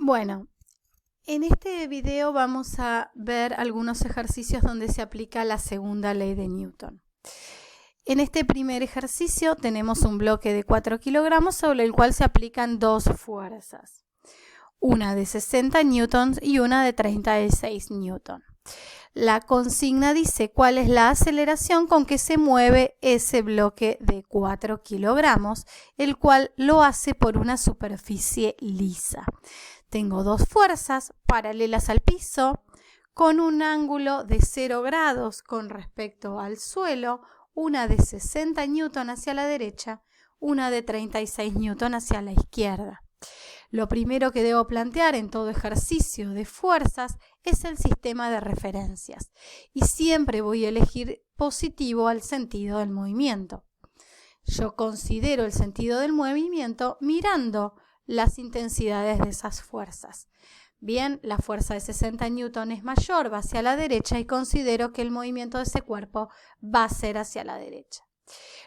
Bueno, en este video vamos a ver algunos ejercicios donde se aplica la segunda ley de Newton. En este primer ejercicio tenemos un bloque de 4 kilogramos sobre el cual se aplican dos fuerzas. Una de 60 newtons y una de 36 newtons. La consigna dice cuál es la aceleración con que se mueve ese bloque de 4 kilogramos, el cual lo hace por una superficie lisa. Tengo dos fuerzas paralelas al piso con un ángulo de 0 grados con respecto al suelo, una de 60 newton hacia la derecha, una de 36 newton hacia la izquierda. Lo primero que debo plantear en todo ejercicio de fuerzas es el sistema de referencias y siempre voy a elegir positivo al sentido del movimiento. Yo considero el sentido del movimiento mirando las intensidades de esas fuerzas. Bien, la fuerza de 60 newton es mayor, va hacia la derecha y considero que el movimiento de ese cuerpo va a ser hacia la derecha.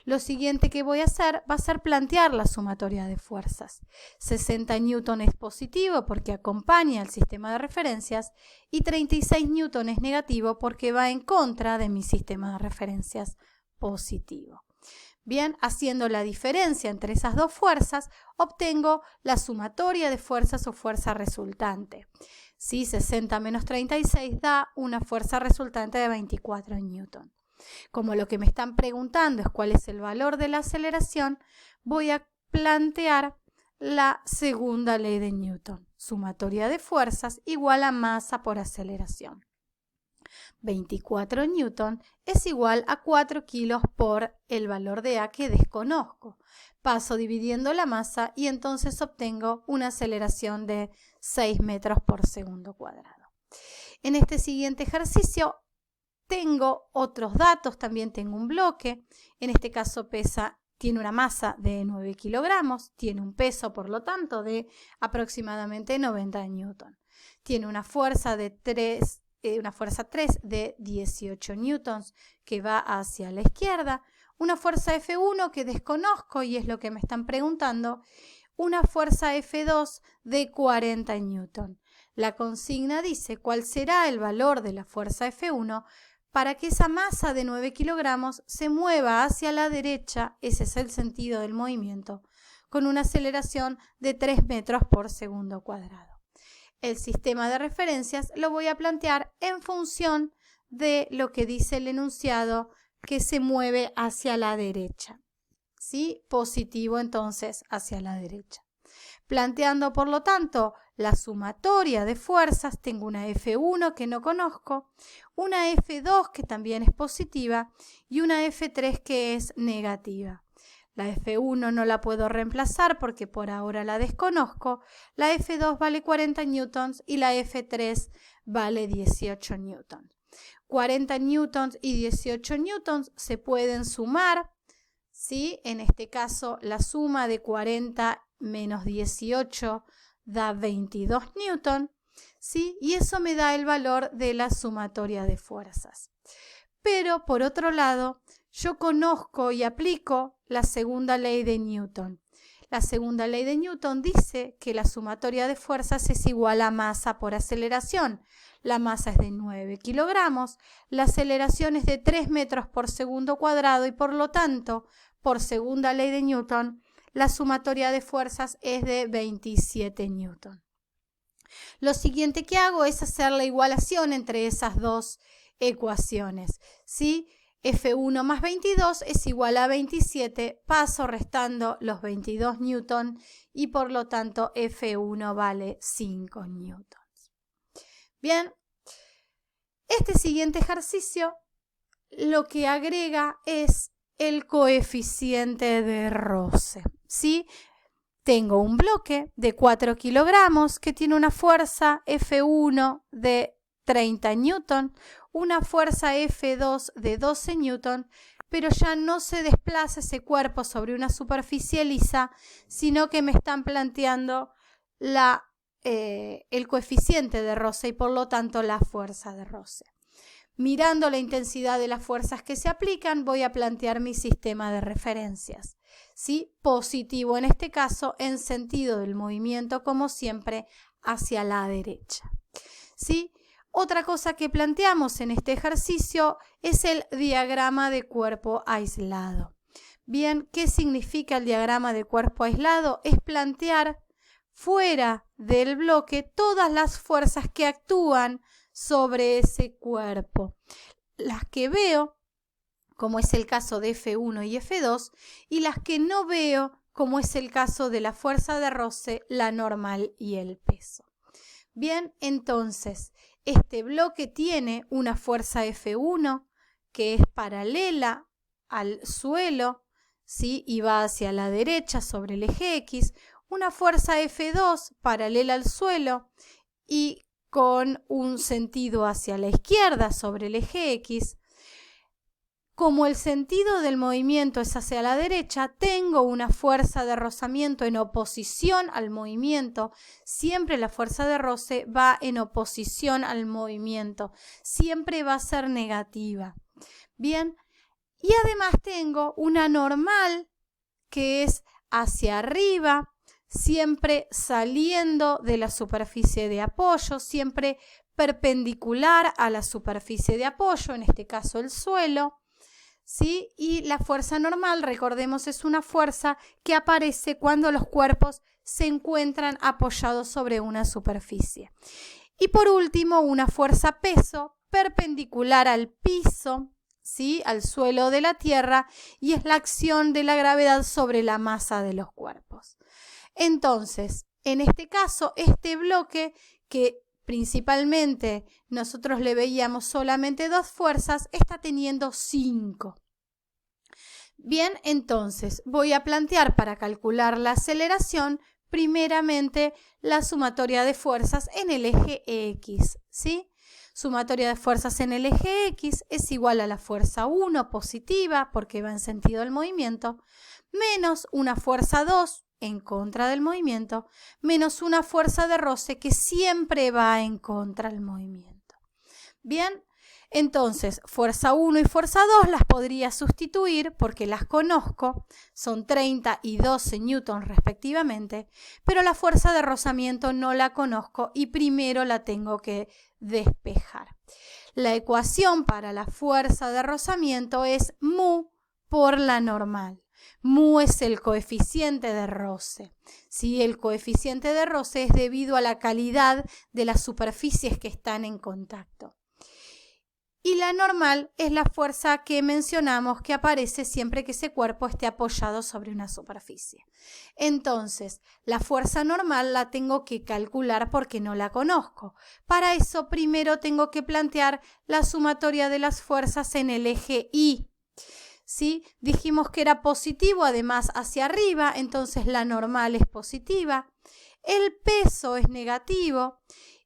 Lo siguiente que voy a hacer va a ser plantear la sumatoria de fuerzas. 60 newton es positivo porque acompaña al sistema de referencias y 36 newton es negativo porque va en contra de mi sistema de referencias positivo. Bien, haciendo la diferencia entre esas dos fuerzas, obtengo la sumatoria de fuerzas o fuerza resultante. ¿Sí? 60 menos 36 da una fuerza resultante de 24 newton. Como lo que me están preguntando es cuál es el valor de la aceleración, voy a plantear la segunda ley de Newton. Sumatoria de fuerzas igual a masa por aceleración. 24 newton es igual a 4 kilos por el valor de A que desconozco. Paso dividiendo la masa y entonces obtengo una aceleración de 6 metros por segundo cuadrado. En este siguiente ejercicio tengo otros datos, también tengo un bloque, en este caso tiene una masa de 9 kilogramos, tiene un peso por lo tanto de aproximadamente 90 newton. Tiene una fuerza 3 de 18 newtons que va hacia la izquierda, una fuerza F1 que desconozco y es lo que me están preguntando, una fuerza F2 de 40 newton. La consigna dice cuál será el valor de la fuerza F1 para que esa masa de 9 kilogramos se mueva hacia la derecha, ese es el sentido del movimiento, con una aceleración de 3 metros por segundo cuadrado. El sistema de referencias lo voy a plantear en función de lo que dice el enunciado que se mueve hacia la derecha. ¿Sí? Positivo entonces hacia la derecha. Planteando por lo tanto la sumatoria de fuerzas, tengo una F1 que no conozco, una F2 que también es positiva y una F3 que es negativa. La F1 no la puedo reemplazar porque por ahora la desconozco. La F2 vale 40 newtons y la F3 vale 18 newtons. 40 newtons y 18 newtons se pueden sumar, ¿sí? En este caso la suma de 40 menos 18 da 22 newtons, ¿sí? Y eso me da el valor de la sumatoria de fuerzas. Pero por otro lado, yo conozco y aplico la segunda ley de Newton. La segunda ley de Newton dice que la sumatoria de fuerzas es igual a masa por aceleración. La masa es de 9 kilogramos, la aceleración es de 3 metros por segundo cuadrado y por lo tanto, por segunda ley de Newton, la sumatoria de fuerzas es de 27 newton. Lo siguiente que hago es hacer la igualación entre esas dos ecuaciones, ¿sí? F1 más 22 es igual a 27, paso restando los 22 newton y por lo tanto F1 vale 5 newtons. Bien, este siguiente ejercicio lo que agrega es el coeficiente de roce, ¿sí? Tengo un bloque de 4 kilogramos que tiene una fuerza F1 de 30 newton, una fuerza F2 de 12 newton, pero ya no se desplaza ese cuerpo sobre una superficie lisa, sino que me están planteando el coeficiente de roce y por lo tanto la fuerza de roce. Mirando la intensidad de las fuerzas que se aplican, voy a plantear mi sistema de referencias. ¿Sí? Positivo en este caso, en sentido del movimiento, como siempre, hacia la derecha. ¿Sí? Otra cosa que planteamos en este ejercicio es el diagrama de cuerpo aislado. Bien, ¿qué significa el diagrama de cuerpo aislado? Es plantear fuera del bloque todas las fuerzas que actúan sobre ese cuerpo. Las que veo, como es el caso de F1 y F2, y las que no veo, como es el caso de la fuerza de roce, la normal y el peso. Bien, entonces, este bloque tiene una fuerza F1 que es paralela al suelo, ¿sí? Y va hacia la derecha sobre el eje X, una fuerza F2 paralela al suelo y con un sentido hacia la izquierda sobre el eje X. Como el sentido del movimiento es hacia la derecha, tengo una fuerza de rozamiento en oposición al movimiento. Siempre la fuerza de roce va en oposición al movimiento. Siempre va a ser negativa. Bien, y además tengo una normal que es hacia arriba, siempre saliendo de la superficie de apoyo, siempre perpendicular a la superficie de apoyo, en este caso el suelo. ¿Sí? Y la fuerza normal, recordemos, es una fuerza que aparece cuando los cuerpos se encuentran apoyados sobre una superficie. Y por último, una fuerza peso perpendicular al piso, ¿sí? Al suelo de la Tierra, y es la acción de la gravedad sobre la masa de los cuerpos. Entonces, en este caso, este bloque que principalmente nosotros le veíamos solamente 2 fuerzas, está teniendo 5. Bien, entonces voy a plantear para calcular la aceleración primeramente la sumatoria de fuerzas en el eje X, ¿sí? Sumatoria de fuerzas en el eje X es igual a la fuerza 1 positiva, porque va en sentido del movimiento, menos una fuerza 2 en contra del movimiento, menos una fuerza de roce que siempre va en contra del movimiento. Bien, entonces fuerza 1 y fuerza 2 las podría sustituir porque las conozco, son 30 y 12 newtons respectivamente, pero la fuerza de rozamiento no la conozco y primero la tengo que despejar. La ecuación para la fuerza de rozamiento es mu por la normal. Mu es el coeficiente de roce. ¿Sí? El coeficiente de roce es debido a la calidad de las superficies que están en contacto. Y la normal es la fuerza que mencionamos que aparece siempre que ese cuerpo esté apoyado sobre una superficie. Entonces, la fuerza normal la tengo que calcular porque no la conozco. Para eso, primero tengo que plantear la sumatoria de las fuerzas en el eje Y. ¿Sí? Dijimos que era positivo, además hacia arriba, entonces la normal es positiva. El peso es negativo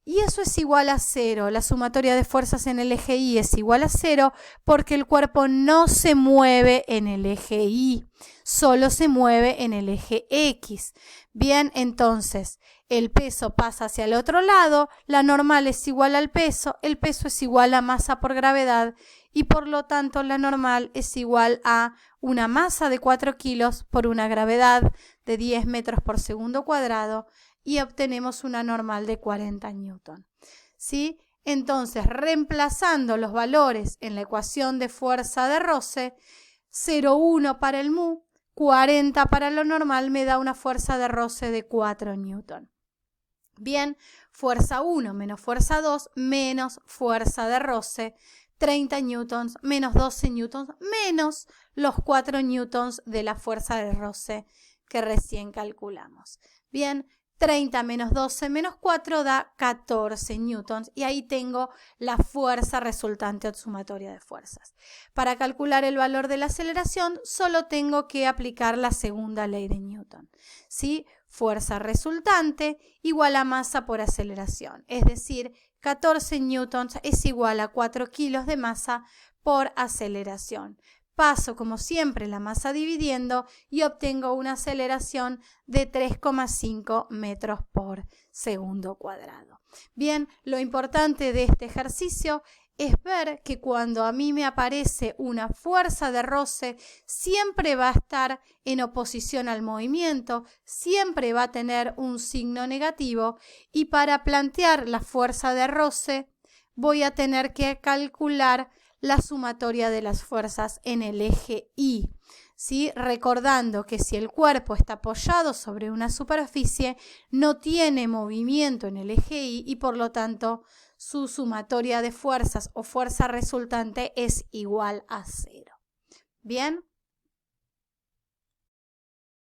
y eso es igual a 0. La sumatoria de fuerzas en el eje Y es igual a 0 porque el cuerpo no se mueve en el eje Y, solo se mueve en el eje X. Bien, entonces el peso pasa hacia el otro lado, la normal es igual al peso, el peso es igual a masa por gravedad y por lo tanto la normal es igual a una masa de 4 kilos por una gravedad de 10 metros por segundo cuadrado y obtenemos una normal de 40 newton. ¿Sí? Entonces, reemplazando los valores en la ecuación de fuerza de roce, 0,1 para el mu, 40 para lo normal me da una fuerza de roce de 4 newton. Bien, fuerza 1 menos fuerza 2 menos fuerza de roce, 30 newtons menos 12 newtons menos los 4 newtons de la fuerza de roce que recién calculamos. Bien, 30 menos 12 menos 4 da 14 newtons y ahí tengo la fuerza resultante o sumatoria de fuerzas. Para calcular el valor de la aceleración solo tengo que aplicar la segunda ley de Newton. ¿Sí? Fuerza resultante igual a masa por aceleración, es decir, 14 newtons es igual a 4 kilos de masa por aceleración. Paso, como siempre, la masa dividiendo y obtengo una aceleración de 3,5 metros por segundo cuadrado. Bien, lo importante de este ejercicio es ver que cuando a mí me aparece una fuerza de roce, siempre va a estar en oposición al movimiento, siempre va a tener un signo negativo, y para plantear la fuerza de roce voy a tener que calcular la sumatoria de las fuerzas en el eje Y, ¿sí? Recordando que si el cuerpo está apoyado sobre una superficie, no tiene movimiento en el eje Y y por lo tanto su sumatoria de fuerzas o fuerza resultante es igual a 0. Bien.